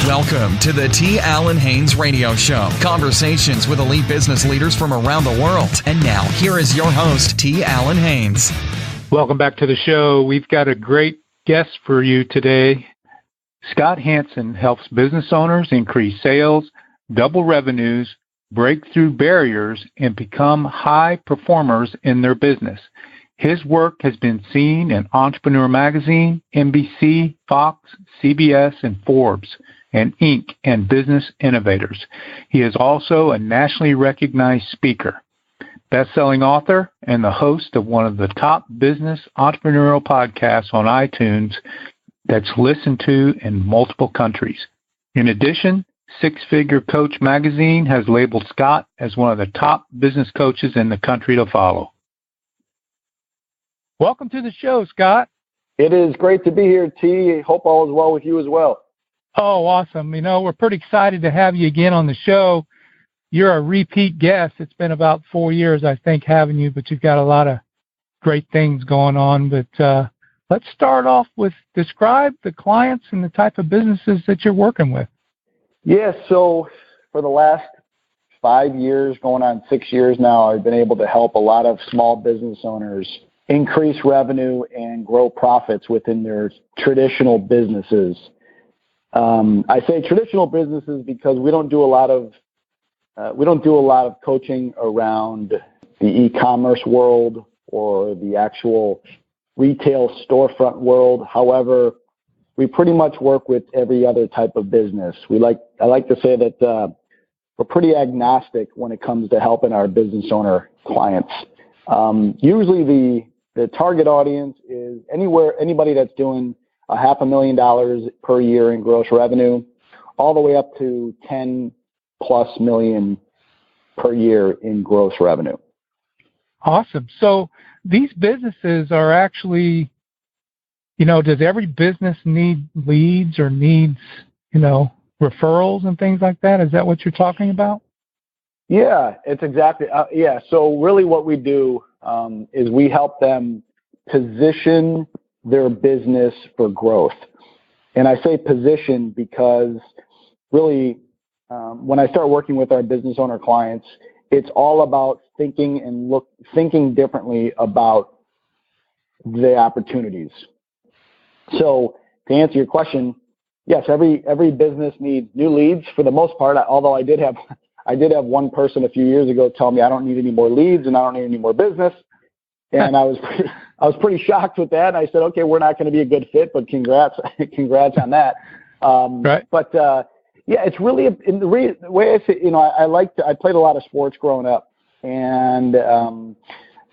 Welcome to the T. Allen Haynes Radio Show. Conversations with elite business leaders from around the world. And now, here is your host, T. Allen Haynes. Welcome back to the show. We've got a great guest for you today. Scott Hansen helps business owners increase sales, double revenues, break through barriers, and become high performers in their business. His work has been seen in Entrepreneur Magazine, NBC, Fox, CBS, and Forbes, and Inc. and Business Innovators. He is also a nationally recognized speaker, best-selling author, and the host of one of the top business entrepreneurial podcasts on iTunes that's listened to in multiple countries. In addition, Six Figure Coach magazine has labeled Scott as one of the top business coaches in the country to follow. Welcome to the show, Scott. It is great to be here, T. Hope all is well with you as well. Oh, awesome. You know, we're pretty excited to have you again on the show. You're a repeat guest. It's been about 4 years, I think, having you, but you've got a lot of great things going on. But let's start off with describe the clients and the type of businesses that you're working with. Yes, so for the last 5 years, going on 6 years now, I've been able to help a lot of small business owners increase revenue and grow profits within their traditional businesses. I say traditional businesses because we don't do a lot of coaching around the e-commerce world or the actual retail storefront world. However, we pretty much work with every other type of business. I like to say that we're pretty agnostic when it comes to helping our business owner clients. Usually the target audience is anybody that's doing $500,000 per year in gross revenue, all the way up to 10+ million per year in gross revenue. Awesome. So these businesses are actually, does every business need leads or needs, referrals and things like that? Is that what you're talking about? Yeah, it's exactly. So really what we do is we help them position their business for growth. And I say position because really when I start working with our business owner clients, it's all about thinking differently about the opportunities. So to answer your question, yes, every business needs new leads for the most part, although I did have one person a few years ago tell me I don't need any more leads and I don't need any more business. And I was pretty shocked with that. I said, okay, we're not going to be a good fit, but congrats on that. Right. But it's really in the way I say, I played a lot of sports growing up, and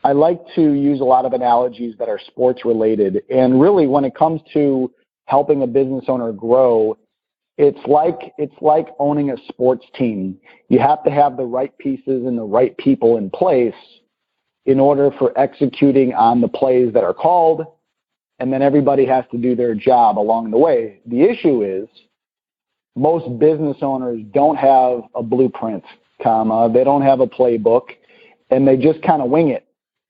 I like to use a lot of analogies that are sports related. And really, when it comes to helping a business owner grow, it's like owning a sports team. You have to have the right pieces and the right people in place in order for executing on the plays that are called, and then everybody has to do their job along the way. The issue is most business owners don't have a blueprint, they don't have a playbook, and they just kind of wing it.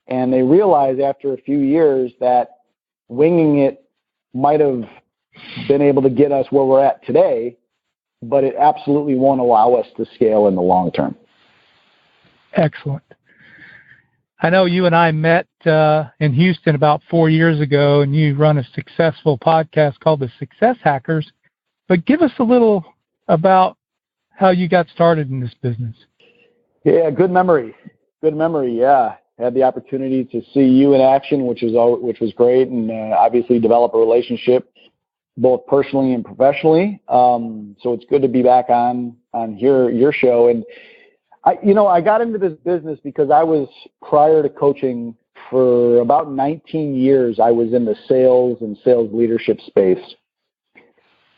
And they realize after a few years that winging it might have been able to get us where we're at today, but it absolutely won't allow us to scale in the long term. Excellent. I know you and I met in Houston about 4 years ago, and you run a successful podcast called The Success Hackers. But give us a little about how you got started in this business. Yeah, good memory. Yeah, had the opportunity to see you in action, which was great, and obviously develop a relationship both personally and professionally. So it's good to be back on your show. And I got into this business because I was, prior to coaching for about 19 years, I was in the sales and sales leadership space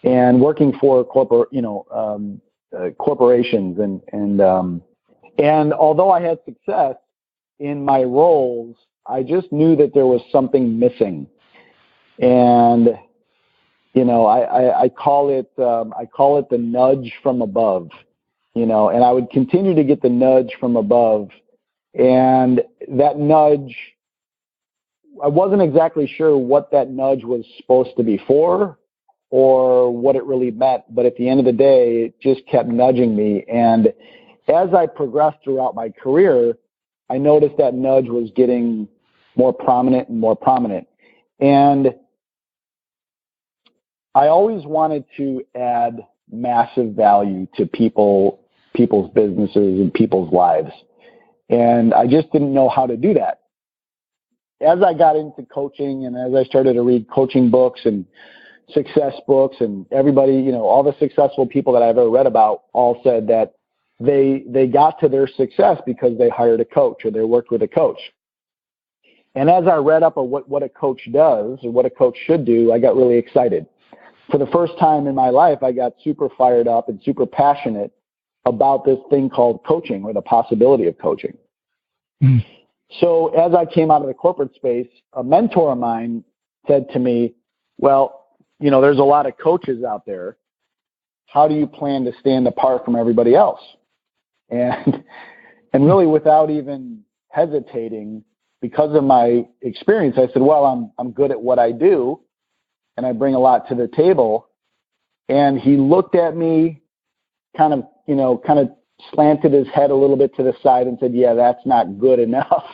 and working for corporations. And although I had success in my roles, I just knew that there was something missing. And I call it the nudge from above. And I would continue to get the nudge from above. And that nudge, I wasn't exactly sure what that nudge was supposed to be for or what it really meant. But at the end of the day, it just kept nudging me. And as I progressed throughout my career, I noticed that nudge was getting more prominent and more prominent. And I always wanted to add massive value to people's businesses and people's lives. And I just didn't know how to do that. As I got into coaching and as I started to read coaching books and success books, and everybody, all the successful people that I've ever read about all said that they got to their success because they hired a coach or they worked with a coach. And as I read up on what a coach does or what a coach should do, I got really excited. For the first time in my life, I got super fired up and super passionate about this thing called coaching, or the possibility of coaching. Mm. So as I came out of the corporate space, a mentor of mine said to me, well, there's a lot of coaches out there. How do you plan to stand apart from everybody else? And really, without even hesitating, because of my experience, I said, well, I'm good at what I do, and I bring a lot to the table. And he looked at me, kind of slanted his head a little bit to the side and said, yeah, that's not good enough.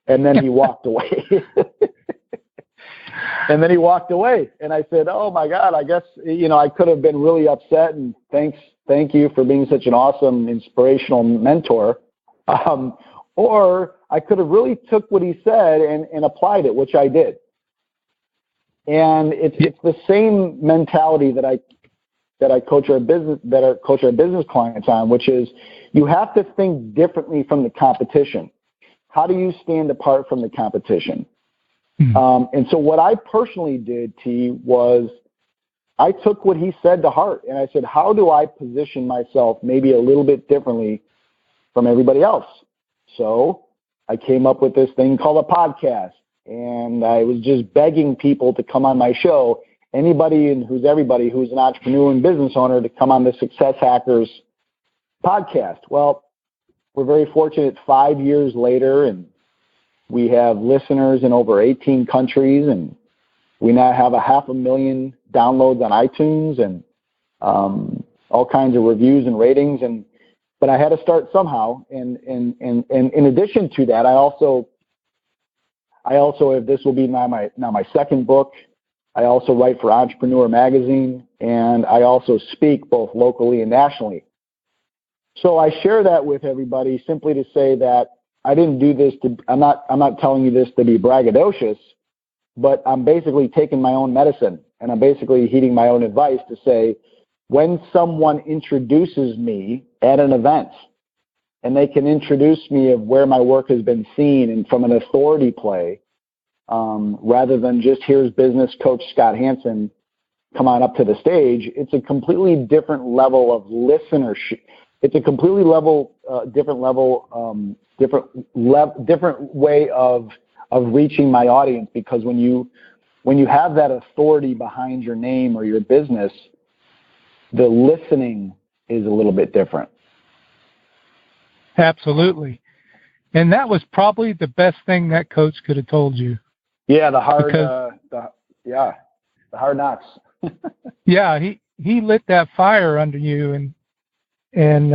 And then he walked away. And I said, oh my God, I guess, I could have been really upset, and thank you for being such an awesome, inspirational mentor. Or I could have really took what he said and applied it, which I did. And it's the same mentality that I coach our business clients on, which is you have to think differently from the competition. How do you stand apart from the competition? Mm-hmm. And so what I personally did, T, was I took what he said to heart, and I said, how do I position myself maybe a little bit differently from everybody else? So I came up with this thing called a podcast, and I was just begging people to come on my show, everybody who's an entrepreneur and business owner, to come on the Success Hackers podcast. Well, we're very fortunate 5 years later, and we have listeners in over 18 countries, and we now have 500,000 downloads on iTunes and all kinds of reviews and ratings. But I had to start somehow. And in addition to that, I also, if this will be now my second book, I also write for Entrepreneur Magazine, and I also speak both locally and nationally. So I share that with everybody simply to say that I didn't do this I'm not telling you this to be braggadocious, but I'm basically taking my own medicine, and I'm basically heeding my own advice to say, when someone introduces me at an event, and they can introduce me of where my work has been seen and from an authority play, rather than just, here's business coach Scott Hansen, come on up to the stage, it's a completely different level of listenership. It's a completely different way of reaching my audience, because when you have that authority behind your name or your business, the listening is a little bit different. Absolutely. And that was probably the best thing that coach could have told you. Yeah, the hard knocks. Yeah, he lit that fire under you, and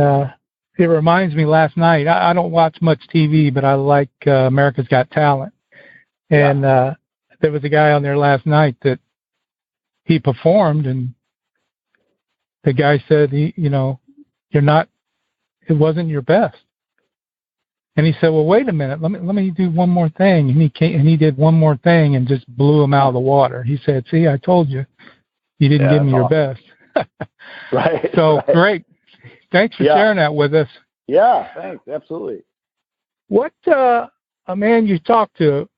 it reminds me last night, I don't watch much TV, but I like America's Got Talent. And there was a guy on there last night that he performed, and the guy said, it wasn't your best. And he said, well, wait a minute, let me do one more thing. And he did one more thing and just blew him out of the water. He said, see, I told you, you didn't give me your best. Right. So right. Great. Thanks for sharing that with us. Yeah, thanks. Absolutely. What, man, you talked to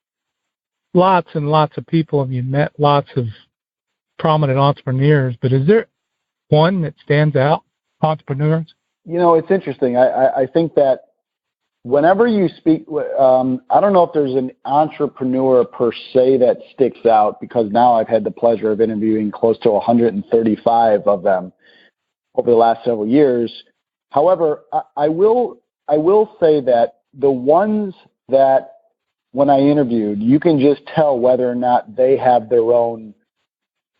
lots and lots of people, and you met lots of prominent entrepreneurs, but is there one that stands out, entrepreneurs? It's interesting. I think that whenever you speak, I don't know if there's an entrepreneur per se that sticks out, because now I've had the pleasure of interviewing close to 135 of them over the last several years. However, I will say that the ones that when I interviewed, you can just tell whether or not they have their own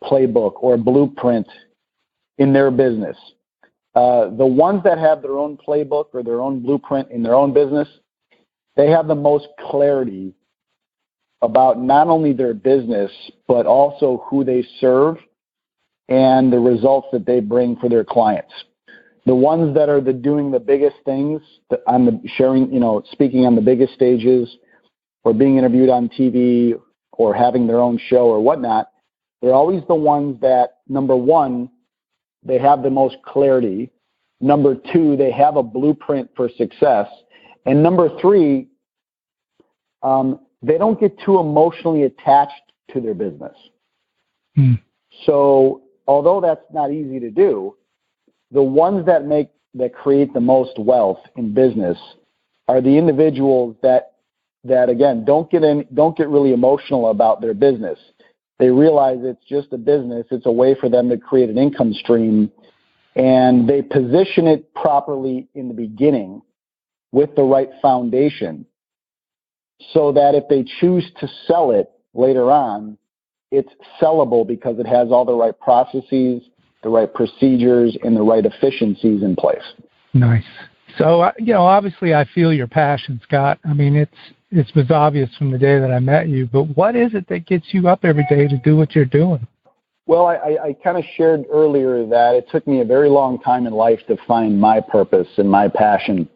playbook or blueprint in their business. The ones that have their own playbook or their own blueprint in their own business, they have the most clarity about not only their business, but also who they serve and the results that they bring for their clients. The ones that are doing the biggest things, speaking on the biggest stages or being interviewed on TV or having their own show or whatnot, they're always the ones that, number one, they have the most clarity. Number two, they have a blueprint for success. And number three, they don't get too emotionally attached to their business. So although that's not easy to do, the ones that create the most wealth in business are the individuals that again don't get really emotional about their business. They realize it's just a business. It's a way for them to create an income stream, and they position it properly in the beginning with the right foundation, so that if they choose to sell it later on, it's sellable because it has all the right processes, the right procedures, and the right efficiencies in place. Nice. So, obviously I feel your passion, Scott. I mean, it was obvious from the day that I met you, but what is it that gets you up every day to do what you're doing? Well, I kind of shared earlier that it took me a very long time in life to find my purpose and my passion.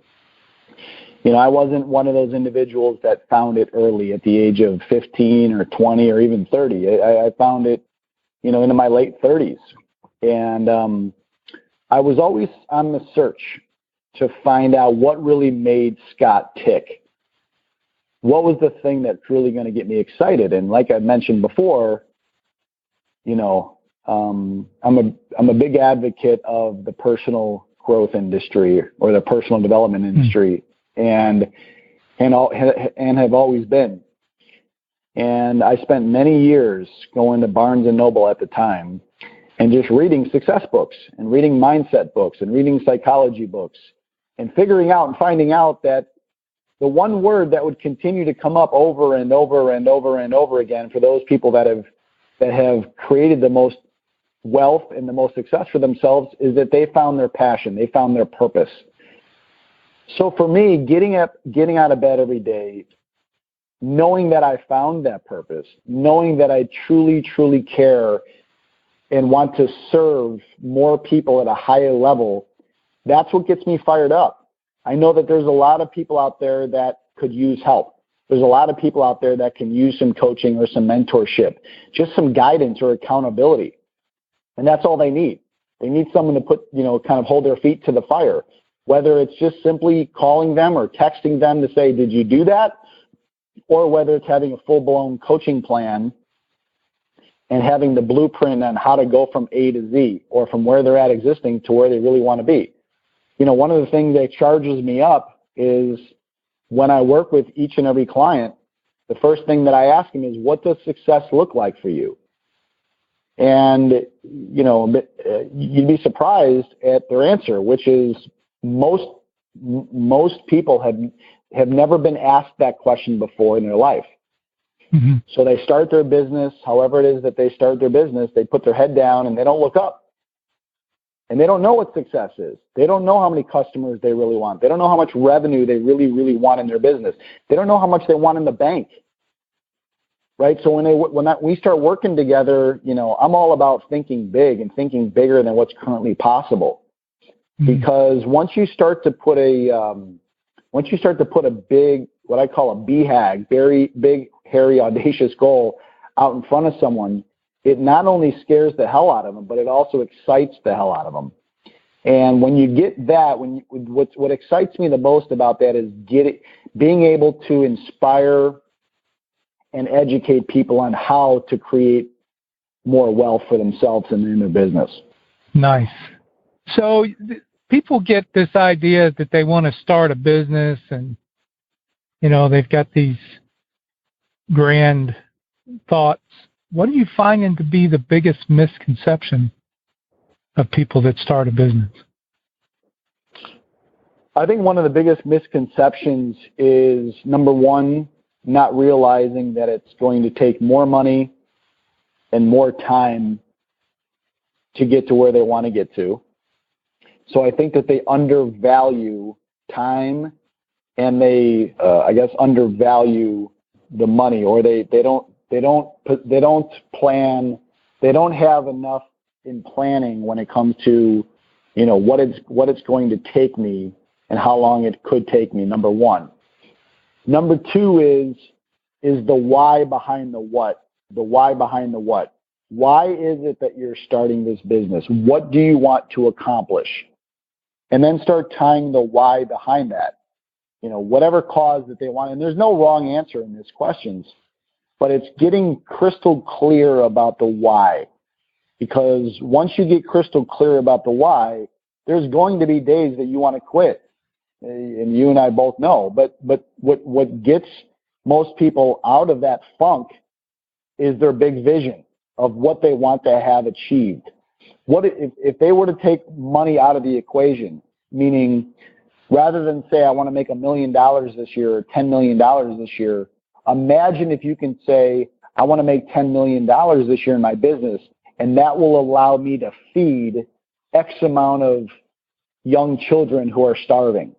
I wasn't one of those individuals that found it early at the age of 15 or 20 or even 30. I found it, into my late 30s. And I was always on the search to find out what really made Scott tick. What was the thing that's really going to get me excited? And like I mentioned before, I'm a big advocate of the personal growth industry or the personal development industry, and have always been. And I spent many years going to Barnes and Noble at the time and just reading success books and reading mindset books and reading psychology books and figuring out and finding out that the one word that would continue to come up over and over and over and over again for those people that have created the most wealth and the most success for themselves is that they found their passion, they found their purpose. So for me, getting out of bed every day, knowing that I found that purpose, knowing that I truly, truly care and want to serve more people at a higher level, that's what gets me fired up. I know that there's a lot of people out there that could use help. There's a lot of people out there that can use some coaching or some mentorship, just some guidance or accountability. And that's all they need. They need someone to put, kind of hold their feet to the fire, whether it's just simply calling them or texting them to say, did you do that? Or whether it's having a full-blown coaching plan and having the blueprint on how to go from A to Z or from where they're at existing to where they really want to be. One of the things that charges me up is when I work with each and every client, the first thing that I ask them is, what does success look like for you? And, you'd be surprised at their answer, which is most people have never been asked that question before in their life. Mm-hmm. So they start their business, however it is that they start their business, they put their head down and they don't look up. And they don't know what success is. They don't know how many customers they really want. They don't know how much revenue they really, really want in their business. They don't know how much they want in the bank. Right? So when we start working together, I'm all about thinking big and thinking bigger than what's currently possible. Mm-hmm. Because once you start to put a big, what I call a BHAG, very big, hairy, audacious goal out in front of someone, it not only scares the hell out of them, but it also excites the hell out of them. And when you get that, what excites me the most about that is being able to inspire and educate people on how to create more wealth for themselves and in their business. Nice. So people get this idea that they want to start a business and, they've got these grand thoughts. What are you finding to be the biggest misconception of people that start a business? I think one of the biggest misconceptions is, number one, not realizing that it's going to take more money and more time to get to where they want to get to. So I think that they undervalue time, and they, I guess, undervalue the money, or they don't plan. They don't have enough in planning when it comes to, what it's going to take me and how long it could take me. Number one. Number two is the why behind the what. The why behind the what. Why is it that you're starting this business? What do you want to accomplish? And then start tying the why behind that. Whatever cause that they want. And there's no wrong answer in these questions, but it's getting crystal clear about the why. Because once you get crystal clear about the why, there's going to be days that you want to quit. And you and I both know. But what gets most people out of that funk is their big vision of what they want to have achieved. What if they were to take money out of the equation, meaning rather than say, I want to make $1 million this year or $10 million this year, imagine if you can say, I want to make $10 million this year in my business, and that will allow me to feed X amount of young children who are starving.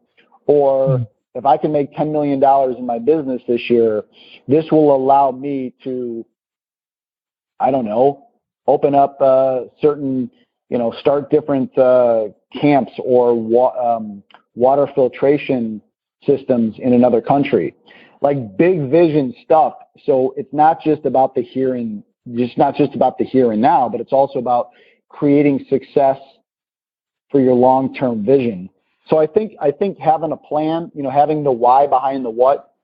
Or if I can make $10 million in my business this year, this will allow me to, I don't know, open up certain, start different camps or water filtration systems in another country. Like big vision stuff. So it's not just about the here and now, but it's also about creating success for your long-term vision. So I think having a plan, having the why behind the what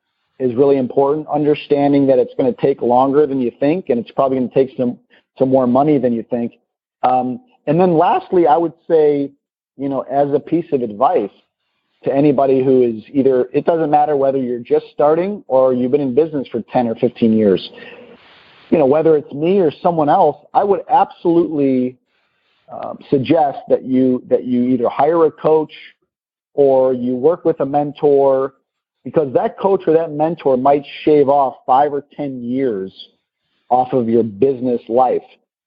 is really important. Understanding that it's going to take longer than you think, and it's probably going to take some more money than you think. And then lastly, I would say, as a piece of advice to anybody who is either, it doesn't matter whether you're just starting or you've been in business for 10 or 15 years, whether it's me or someone else, I would absolutely suggest that you either hire a coach or you work with a mentor, because that coach or that mentor might shave off 5 or 10 years off of your business life.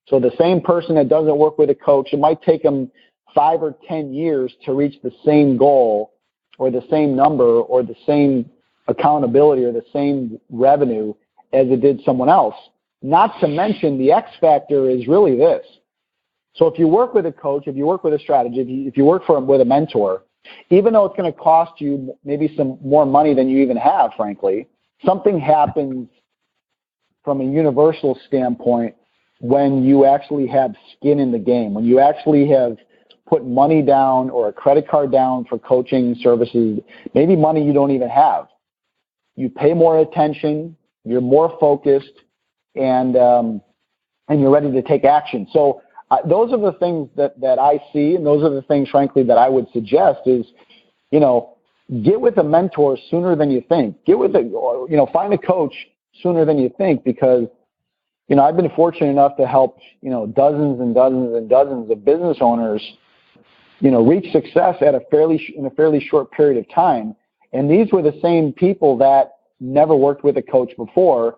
So the same person that doesn't work with a coach, it might take them 5 or 10 years to reach the same goal or the same number or the same accountability or the same revenue as it did someone else. Not to mention the X factor is really this. So if you work with a coach, if you work with a strategy, if you work with a mentor, even though it's going to cost you maybe some more money than you even have, frankly, something happens from a universal standpoint when you actually have skin in the game, when you actually have put money down or a credit card down for coaching services, maybe money you don't even have. You pay more attention, you're more focused, and you're ready to take action. So those are the things that I see, and those are the things, frankly, that I would suggest is, get with a mentor sooner than you think. Find a coach sooner than you think, because, I've been fortunate enough to help, dozens and dozens and dozens of business owners, reach success in a fairly short period of time. And these were the same people that never worked with a coach before.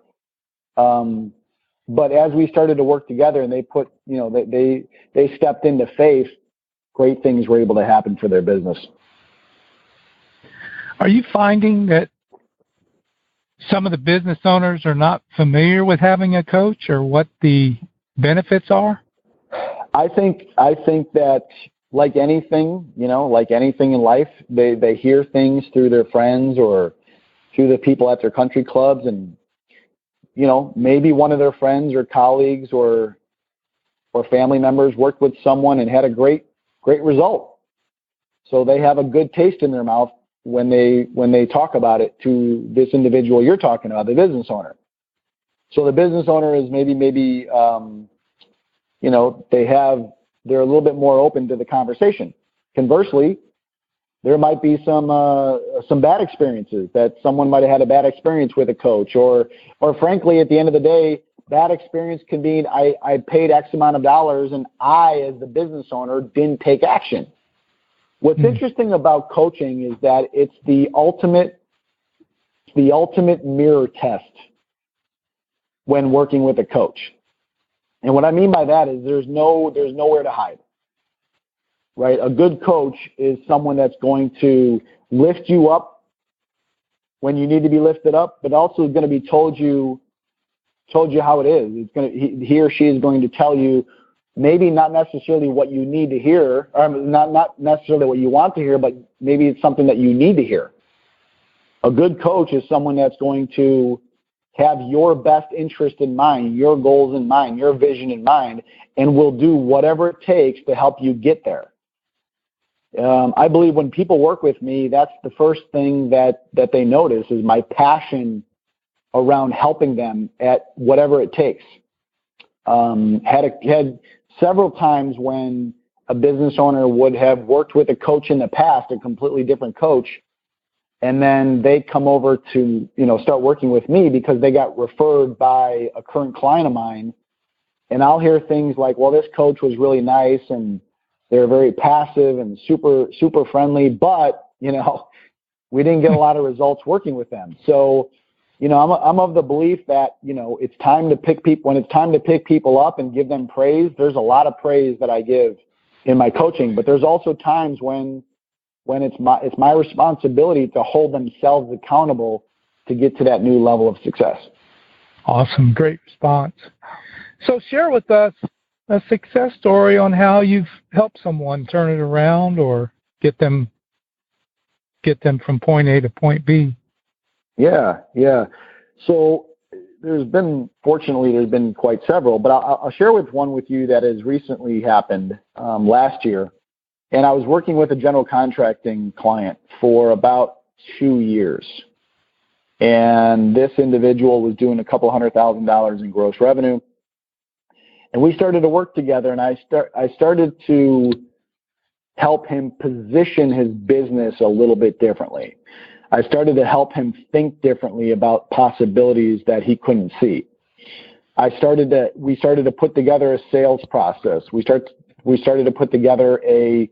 But as we started to work together and they put, they stepped into faith, great things were able to happen for their business. Are you finding that some of the business owners are not familiar with having a coach or what the benefits are? I think that like anything, like anything in life, they hear things through their friends or through the people at their country clubs, and maybe one of their friends or colleagues or family members worked with someone and had a great result. So they have a good taste in their mouth when they talk about it to this individual you're talking about, the business owner. So the business owner is maybe they're a little bit more open to the conversation. Conversely, there might be some bad experiences, that someone might have had a bad experience with a coach, or frankly, at the end of the day, bad experience can mean I paid X amount of dollars and I, as the business owner, didn't take action. What's interesting about coaching is that it's the ultimate mirror test when working with a coach. And what I mean by that is there's nowhere to hide, right? A good coach is someone that's going to lift you up when you need to be lifted up, but also is going to be told you how it is. He or she is going to tell you maybe not necessarily what you need to hear, or not necessarily what you want to hear, but maybe it's something that you need to hear. A good coach is someone that's going to have your best interest in mind, your goals in mind, your vision in mind, and will do whatever it takes to help you get there. I believe when people work with me, that's the first thing that they notice is my passion around helping them at whatever it takes. Had several times when a business owner would have worked with a coach in the past, a completely different coach, and then they come over to, start working with me because they got referred by a current client of mine. And I'll hear things like, well, this coach was really nice and they're very passive and super, super friendly, but, we didn't get a lot of results working with them. So, I'm of the belief that, it's time to pick people, when it's time to pick people up and give them praise, there's a lot of praise that I give in my coaching, but there's also times when it's my responsibility to hold themselves accountable to get to that new level of success. Awesome. Great response. So share with us a success story on how you've helped someone turn it around or get them from point A to point B. Yeah. So there's been quite several, but I'll share one with you that has recently happened last year. And I was working with a general contracting client for about 2 years. And this individual was doing a couple $100,000 in gross revenue. And we started to work together, and I started to help him position his business a little bit differently. I started to help him think differently about possibilities that he couldn't see. We started to put together a sales process. We started to put together a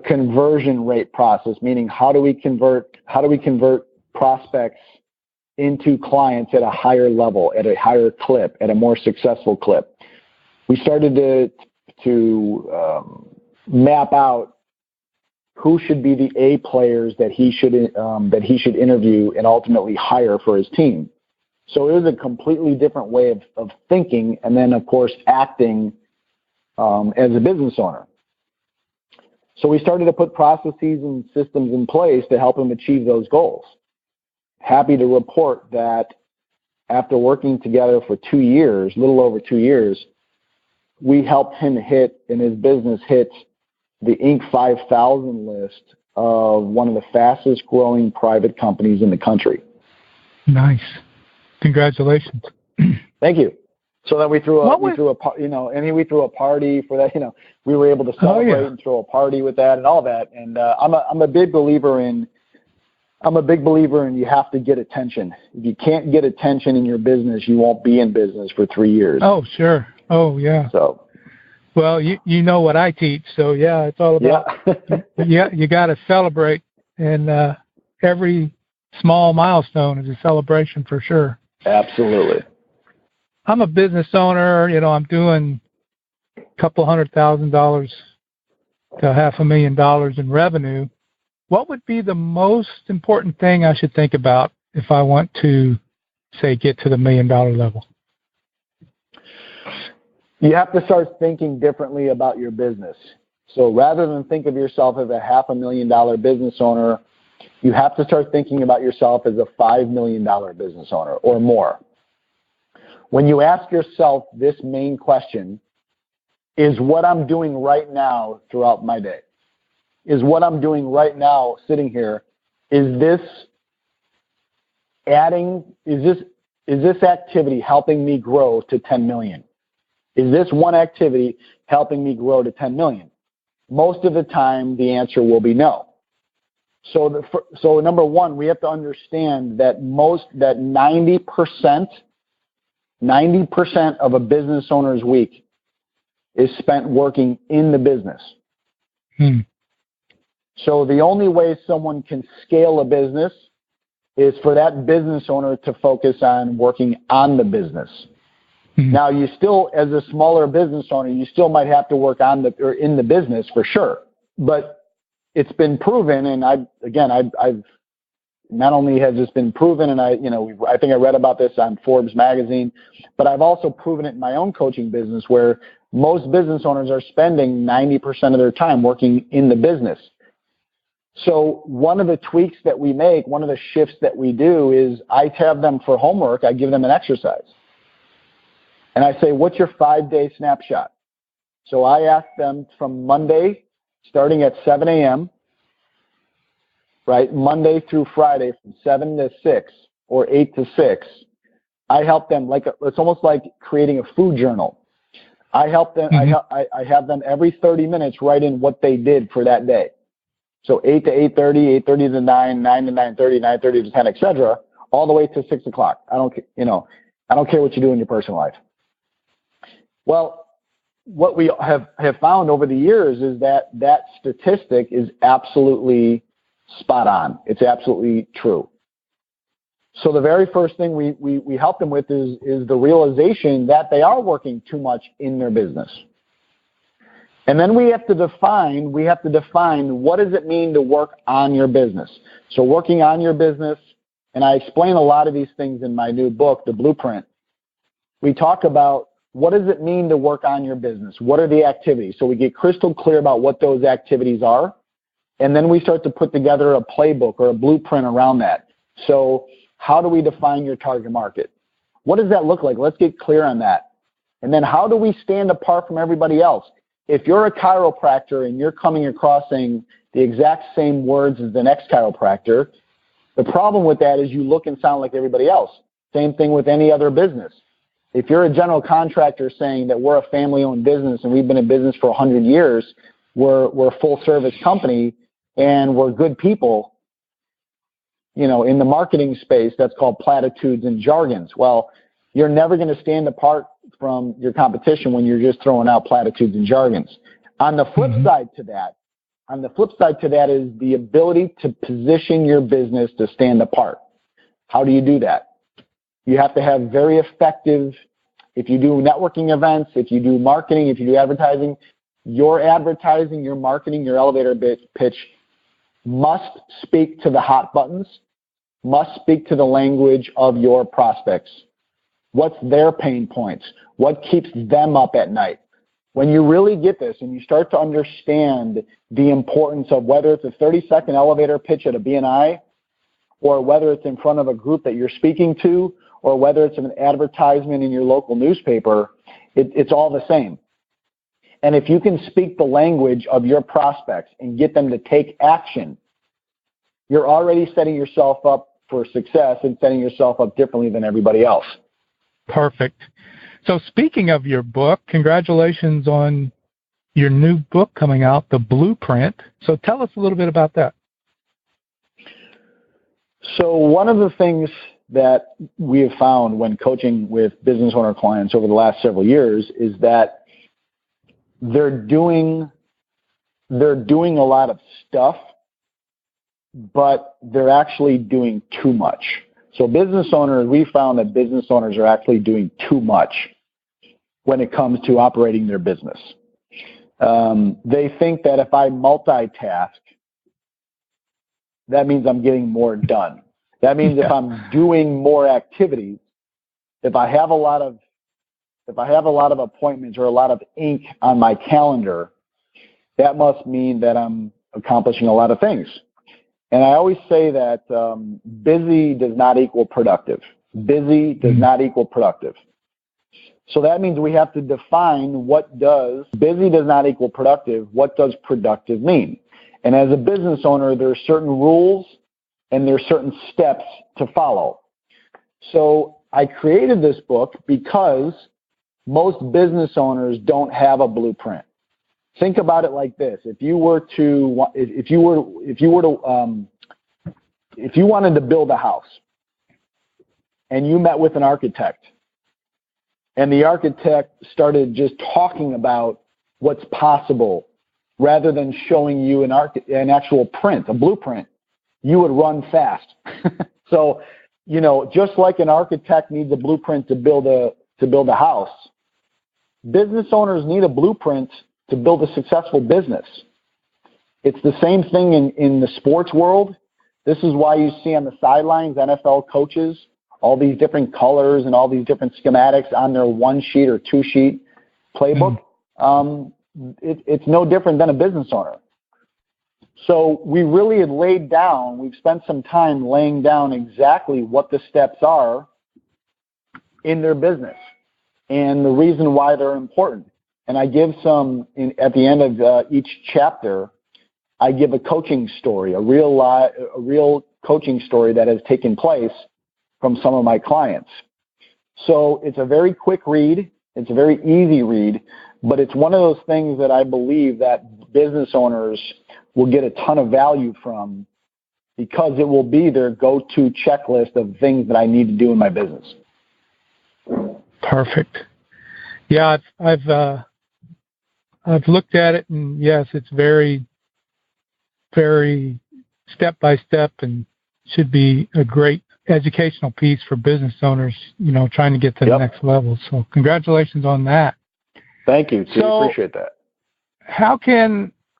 conversion rate process, meaning how do we convert prospects into clients at a higher level, at a higher clip, at a more successful clip. We started to map out who should be the A players that he should interview and ultimately hire for his team. So it was a completely different way of thinking, and then of course acting as a business owner. So we started to put processes and systems in place to help him achieve those goals. Happy to report that after working together for 2 years, a little over 2 years, we helped him hit the Inc. 5000 list of one of the fastest growing private companies in the country. Nice. Congratulations. Thank you. So then we threw a party for that. We were able to celebrate and throw a party with that and all that. And I'm a big believer in you have to get attention. If you can't get attention in your business, you won't be in business for 3 years. Oh, sure. Oh, yeah. So, well, you know what I teach, so yeah, it's all about you got to celebrate, and every small milestone is a celebration for sure. Absolutely. I'm a business owner. I'm doing a couple $100,000 to $500,000 in revenue. What would be the most important thing I should think about if I want to, say, get to the $1 million level? You have to start thinking differently about your business. So rather than think of yourself as a $500,000 business owner, you have to start thinking about yourself as a $5 million business owner or more. When you ask yourself this main question, is what I'm doing right now throughout my day, is what I'm doing right now sitting here, is this activity helping me grow to 10 million? Is this one activity helping me grow to 10 million? Most of the time, the answer will be no. So number one, we have to understand that 90% of a business owner's week is spent working in the business. So the only way someone can scale a business is for that business owner to focus on working on the business. Mm-hmm. Now, you still, as a smaller business owner, you still might have to work on or in the business for sure. But it's been proven, and I've not only has this been proven, and I think I read about this on Forbes magazine, but I've also proven it in my own coaching business, where most business owners are spending 90% of their time working in the business. So one of the tweaks that we make, one of the shifts that we do is I have them for homework. I give them an exercise. And I say, what's your 5-day snapshot? So I ask them from Monday, starting at 7 a.m., right, Monday through Friday from 7 to 6 or 8 to 6, I help them it's almost like creating a food journal. I help them, I have them every 30 minutes write in what they did for that day. So 8 to 8:30, 8:30 to 9, 9 to 9:30, 9:30 to 10, etc., all the way to 6 o'clock. I don't care what you do in your personal life. Well, what we have found over the years is that statistic is absolutely spot on. It's absolutely true. So the very first thing we help them with is the realization that they are working too much in their business. And then we have to define what does it mean to work on your business. So working on your business, and I explain a lot of these things in my new book, The Blueprint. We talk about what does it mean to work on your business? What are the activities? So we get crystal clear about what those activities are, and then we start to put together a playbook or a blueprint around that. So how do we define your target market? What does that look like? Let's get clear on that. And then how do we stand apart from everybody else? If you're a chiropractor and you're coming across saying the exact same words as the next chiropractor, the problem with that is you look and sound like everybody else. Same thing with any other business. If you're a general contractor saying that we're a family-owned business and we've been in business for 100 years, we're a full-service company and we're good people, in the marketing space, that's called platitudes and jargons. Well, you're never going to stand apart from your competition when you're just throwing out platitudes and jargons. On the flip side to that is the ability to position your business to stand apart. How do you do that? You have to have very effective, if you do networking events, if you do marketing, if you do advertising, your marketing, your elevator pitch must speak to the hot buttons, must speak to the language of your prospects. What's their pain points? What keeps them up at night? When you really get this and you start to understand the importance of whether it's a 30-second elevator pitch at a BNI, or whether it's in front of a group that you're speaking to, or whether it's an advertisement in your local newspaper, it's all the same. And if you can speak the language of your prospects and get them to take action, you're already setting yourself up for success and setting yourself up differently than everybody else. Perfect. So speaking of your book, congratulations on your new book coming out, The Blueprint. So tell us a little bit about that. So one of the things that we have found when coaching with business owner clients over the last several years is that they're doing a lot of stuff, but they're actually doing too much. So we found that business owners are actually doing too much when it comes to operating their business. They think that if I multitask, that means I'm getting more done. That means if I'm doing more activities, if I have a lot of appointments or a lot of ink on my calendar, that must mean that I'm accomplishing a lot of things. And I always say that busy does not equal productive. Busy does not equal productive. So that means we have to define busy does not equal productive. What does productive mean? And as a business owner, there are certain rules and there are certain steps to follow. So I created this book because most business owners don't have a blueprint. Think about it like this: if you wanted to build a house, and you met with an architect, and the architect started just talking about what's possible rather than showing you an actual print, a blueprint, you would run fast. So, just like an architect needs a blueprint to build to build a house. Business owners need a blueprint to build a successful business. It's the same thing in the sports world. This is why you see on the sidelines NFL coaches all these different colors and all these different schematics on their 1-sheet or 2-sheet playbook. It's no different than a business owner. So we really had we've spent some time laying down exactly what the steps are in their business and the reason why they're important. And I give at the end of each chapter, I give a coaching story, a real coaching story that has taken place from some of my clients. So it's a very quick read. It's a very easy read, but it's one of those things that I believe that business owners will get a ton of value from because it will be their go-to checklist of things that I need to do in my business. Perfect. Yeah, I've looked at it, and yes, it's very, very step by step, and should be a great educational piece for business owners, trying to get to the next level. So congratulations on that. Thank you. So, appreciate that.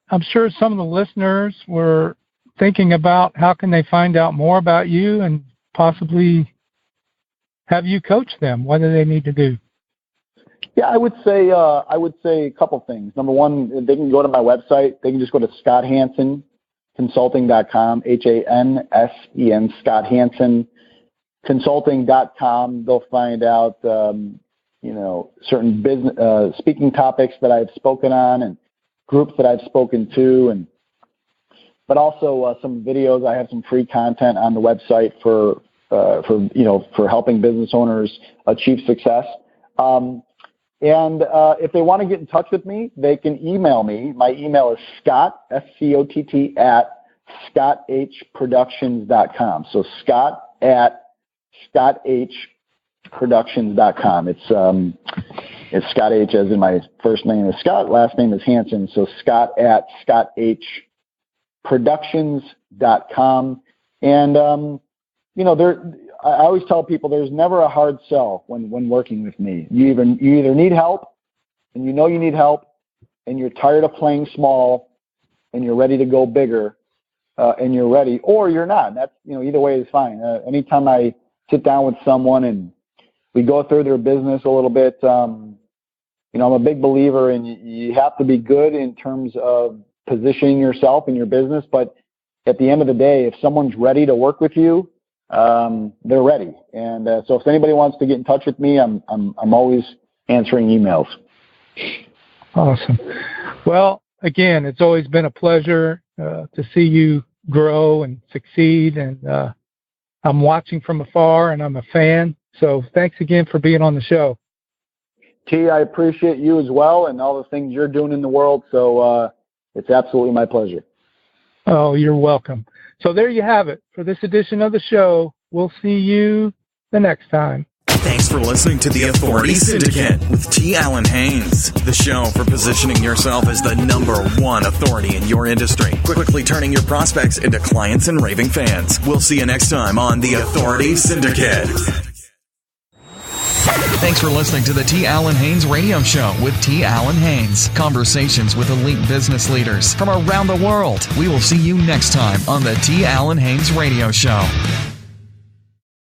I'm sure some of the listeners were thinking about how can they find out more about you and possibly have you coach them? What do they need to do? Yeah, I would say a couple things. Number one, they can go to my website. They can just go to scotthansenconsulting.com, Hansen, Scott Hansen consulting.com. They'll find out, certain business speaking topics that I've spoken on and groups that I've spoken to, but also some videos. I have some free content on the website for helping business owners achieve success. And if they want to get in touch with me, they can email me. My email is Scott, SCOTT, at scotthproductions.com. So Scott at scotthproductions.com. It's Scott H as in my first name is Scott, last name is Hansen. So Scott at scotthproductions.com. And, I always tell people there's never a hard sell when working with me. You either need help, and you need help, and you're tired of playing small, and you're ready to go bigger, and you're ready, or you're not. That's either way is fine. Anytime I sit down with someone and we go through their business a little bit, I'm a big believer in you have to be good in terms of positioning yourself in your business, but at the end of the day, if someone's ready to work with you, they're ready. And so if anybody wants to get in touch with me, I'm always answering emails. Awesome. Well, again, it's always been a pleasure to see you grow and succeed. And I'm watching from afar, and I'm a fan. So thanks again for being on the show. T, I appreciate you as well and all the things you're doing in the world. So it's absolutely my pleasure. Oh, you're welcome. So there you have it for this edition of the show. We'll see you the next time. Thanks for listening to The Authority Syndicate with T. Allen Haynes, the show for positioning yourself as the #1 authority in your industry, quickly turning your prospects into clients and raving fans. We'll see you next time on The Authority Syndicate. Thanks for listening to the T. Allen Haynes Radio Show with T. Allen Haynes. Conversations with elite business leaders from around the world. We will see you next time on the T. Allen Haynes Radio Show.